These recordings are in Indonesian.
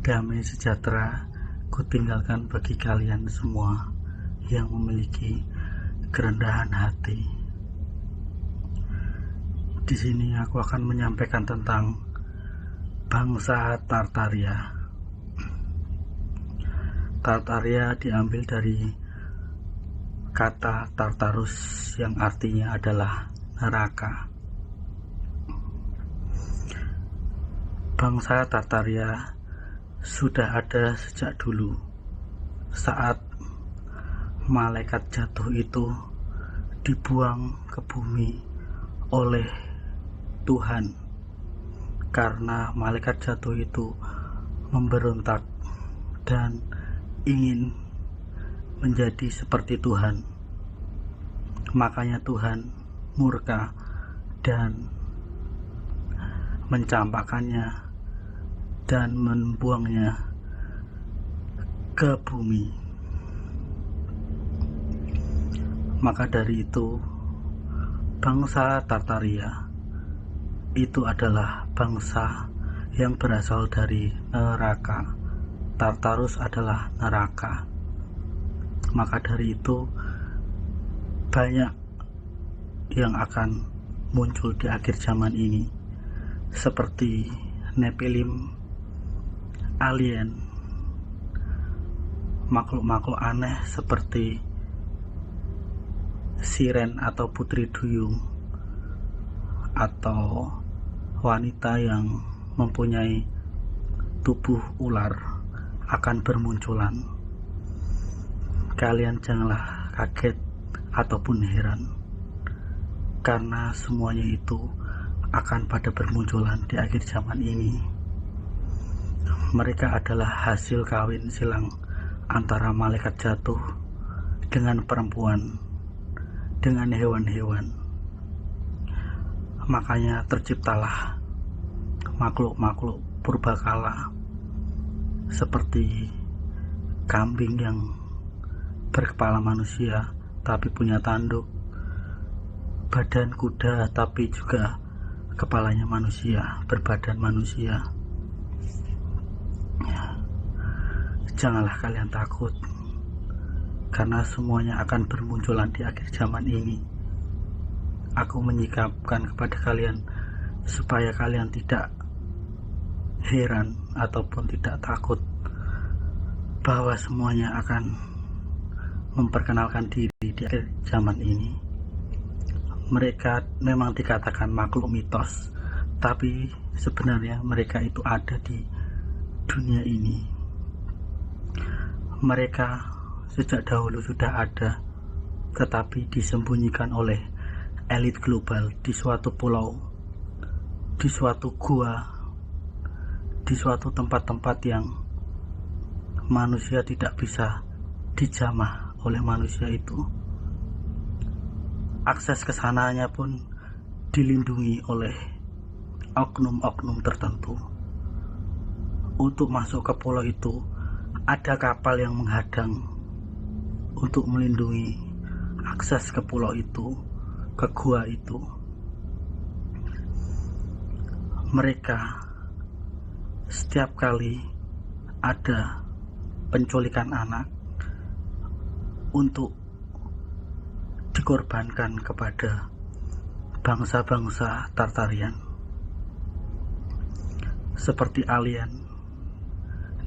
Damai sejahtera kutinggalkan bagi kalian semua yang memiliki kerendahan hati. Di sini aku akan menyampaikan tentang bangsa Tartaria. Tartaria diambil dari kata Tartarus yang artinya adalah neraka. Bangsa Tartaria sudah ada sejak dulu, saat malaikat jatuh itu dibuang ke bumi oleh Tuhan, karena malaikat jatuh itu memberontak dan ingin menjadi seperti Tuhan. Makanya Tuhan murka dan mencampakkannya dan membuangnya ke bumi. Maka dari itu, bangsa Tartaria itu adalah bangsa yang berasal dari neraka. Tartarus adalah neraka. Maka dari itu, banyak yang akan muncul di akhir zaman ini, seperti Nephilim, alien, makhluk-makhluk aneh seperti siren atau putri duyung, atau wanita yang mempunyai tubuh ular akan bermunculan. Kalian janganlah kaget ataupun heran, karena semuanya itu akan pada bermunculan di akhir zaman ini. Mereka adalah hasil kawin silang antara malaikat jatuh dengan perempuan, dengan hewan-hewan. Makanya terciptalah makhluk-makhluk purbakala seperti kambing yang berkepala manusia tapi punya tanduk, badan kuda tapi juga kepalanya manusia, berbadan manusia. Janganlah kalian takut, karena semuanya akan bermunculan di akhir zaman ini. Aku menyikapkan kepada kalian supaya kalian tidak heran ataupun tidak takut bahwa semuanya akan memperkenalkan diri di akhir zaman ini. Mereka memang dikatakan makhluk mitos, tapi sebenarnya mereka itu ada di dunia ini. Mereka sejak dahulu sudah ada, tetapi disembunyikan oleh elit global di suatu pulau, di suatu gua, di suatu tempat-tempat yang manusia tidak bisa dijamah oleh manusia itu. Akses ke sananya pun dilindungi oleh oknum-oknum tertentu. Untuk masuk ke pulau itu ada kapal yang menghadang untuk melindungi akses ke pulau itu, ke gua itu. Mereka setiap kali ada penculikan anak untuk dikorbankan kepada bangsa-bangsa Tartarian, seperti alien,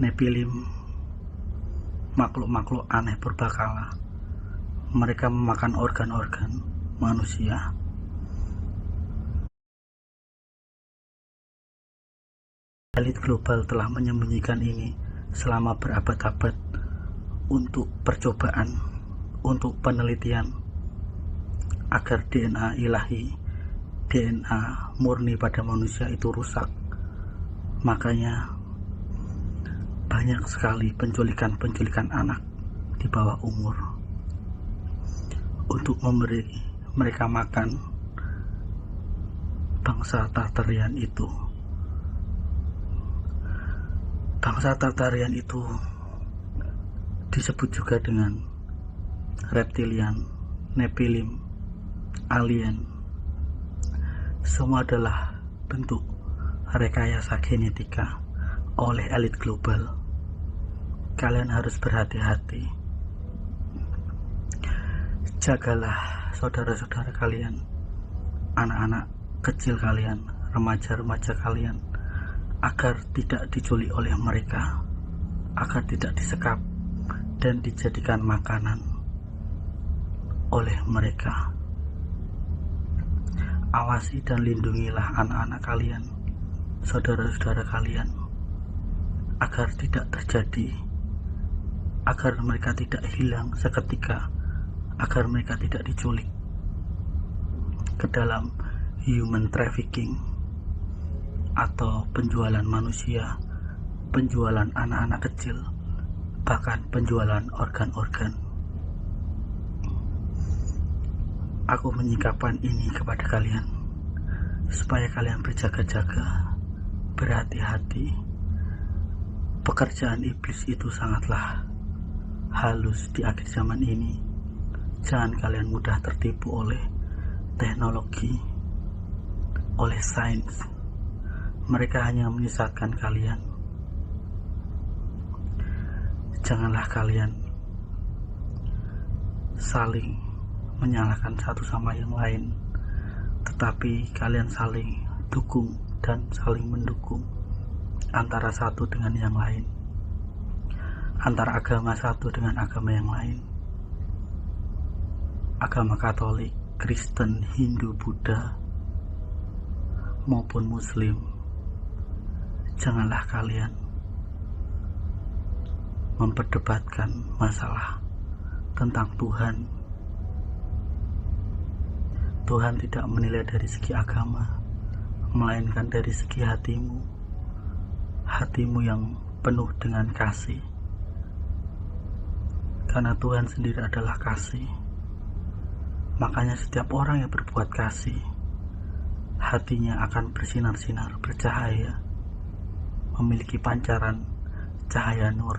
Nephilim, makhluk-makhluk aneh purbakala. Mereka memakan organ-organ manusia. Elit global telah menyembunyikan ini selama berabad-abad untuk percobaan, untuk penelitian, agar DNA ilahi, DNA murni pada manusia itu rusak. Makanya banyak sekali penculikan anak di bawah umur untuk memberi mereka makan bangsa Tartarian itu. Bangsa Tartarian itu disebut juga dengan reptilian, Nephilim, alien. Semua adalah bentuk rekayasa genetika oleh elit global. Kalian harus berhati-hati. Jagalah saudara-saudara kalian, anak-anak kecil kalian, remaja-remaja kalian, agar tidak diculik oleh mereka, agar tidak disekap dan dijadikan makanan oleh mereka. Awasi dan lindungilah anak-anak kalian, saudara-saudara kalian, agar tidak terjadi, agar mereka tidak hilang seketika, agar mereka tidak diculik ke dalam human trafficking atau penjualan manusia, penjualan anak-anak kecil, bahkan penjualan organ-organ. Aku menyikapkan ini kepada kalian supaya kalian berjaga-jaga, berhati-hati. Pekerjaan iblis itu sangatlah halus di akhir zaman ini. Jangan kalian mudah tertipu oleh teknologi, oleh sains. Mereka hanya menyesatkan kalian. Janganlah kalian saling menyalahkan satu sama yang lain, tetapi kalian saling dukung dan saling mendukung antara satu dengan yang lain, antara agama satu dengan agama yang lain, agama Katolik, Kristen, Hindu, Buddha, maupun Muslim. Janganlah kalian memperdebatkan masalah tentang Tuhan. Tuhan tidak menilai dari segi agama, melainkan dari segi hatimu, hatimu yang penuh dengan kasih. Karena Tuhan sendiri adalah kasih, makanya setiap orang yang berbuat kasih, hatinya akan bersinar-sinar, bercahaya, memiliki pancaran cahaya nur,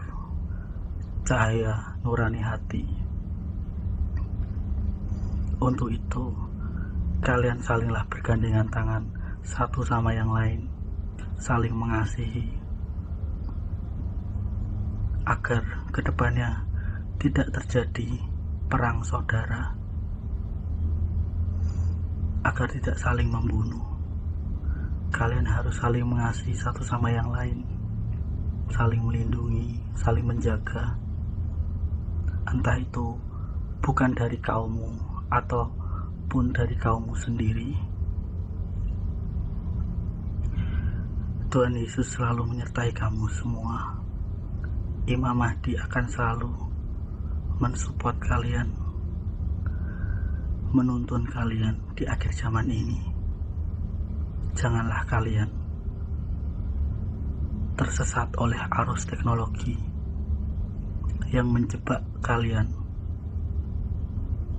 cahaya nurani hati. Untuk itu, kalian salinglah bergandengan tangan satu sama yang lain, saling mengasihi, agar kedepannya tidak terjadi perang saudara, agar tidak saling membunuh. Kalian harus saling mengasihi satu sama yang lain, saling melindungi, saling menjaga. Entah itu bukan dari kaummu ataupun dari kaummu sendiri. Tuhan Yesus selalu menyertai kamu semua. Imam Mahdi akan selalu mensupport kalian, menuntun kalian di akhir zaman ini. Janganlah kalian tersesat oleh arus teknologi yang menjebak kalian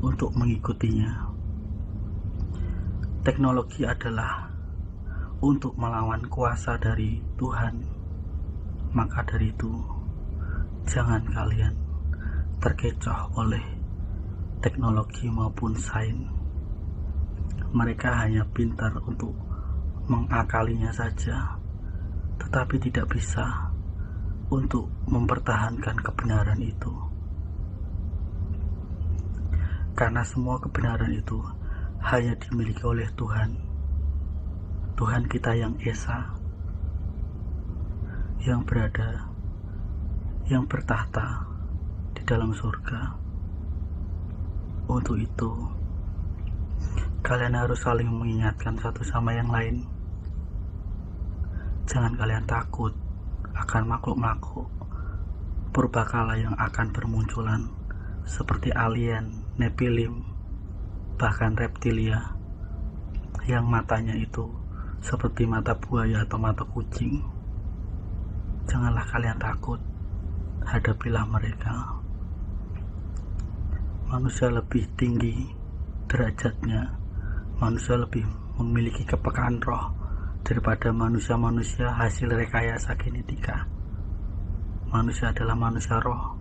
untuk mengikutinya. Teknologi adalah untuk melawan kuasa dari Tuhan. Maka dari itu, jangan kalian terkecoh oleh teknologi maupun sains. Mereka hanya pintar untuk mengakalinya saja, tetapi tidak bisa untuk mempertahankan kebenaran itu. Karena semua kebenaran itu hanya dimiliki oleh Tuhan. Tuhan kita yang Esa, yang berada, yang bertahta di dalam surga. Untuk itu, kalian harus saling mengingatkan satu sama yang lain. Jangan kalian takut akan makhluk-makhluk purbakala yang akan bermunculan seperti alien, Nephilim, bahkan reptilia yang matanya itu seperti mata buaya atau mata kucing. Janganlah kalian takut, hadapilah mereka. Manusia lebih tinggi derajatnya, manusia lebih memiliki kepekaan roh daripada manusia-manusia hasil rekayasa genetika. Manusia adalah manusia roh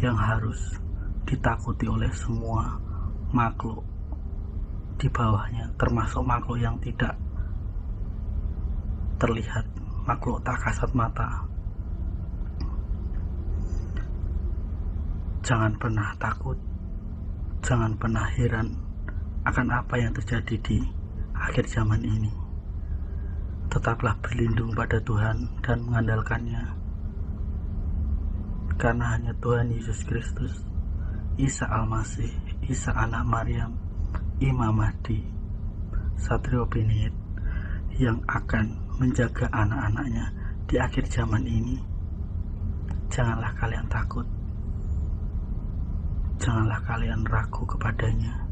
yang harus ditakuti oleh semua makhluk di bawahnya, termasuk makhluk yang tidak terlihat makhluk tak kasat mata. Jangan pernah takut, jangan pernah heran akan apa yang terjadi di akhir zaman ini. Tetaplah berlindung pada Tuhan dan mengandalkannya, karena hanya Tuhan Yesus Kristus, Isa Al-Masih, Isa anak Maryam, Imam Mahdi, Satrio Beniit yang akan menjaga anak-anaknya di akhir zaman ini. Janganlah kalian takut, janganlah kalian ragu kepadanya.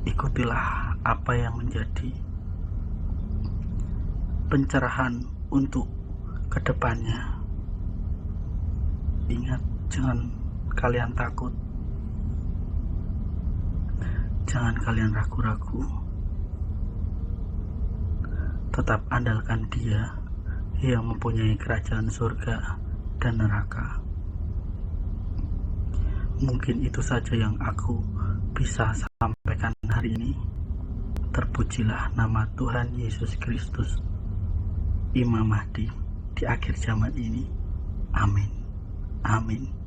Ikutilah apa yang menjadi pencerahan untuk kedepannya. Ingat, jangan kalian takut, jangan kalian ragu-ragu. Tetap andalkan Dia yang mempunyai kerajaan surga dan neraka. Mungkin itu saja yang aku bisa sampaikan hari ini. Terpujilah nama Tuhan Yesus Kristus, Imam Mahdi di akhir zaman ini. Amin. Amin.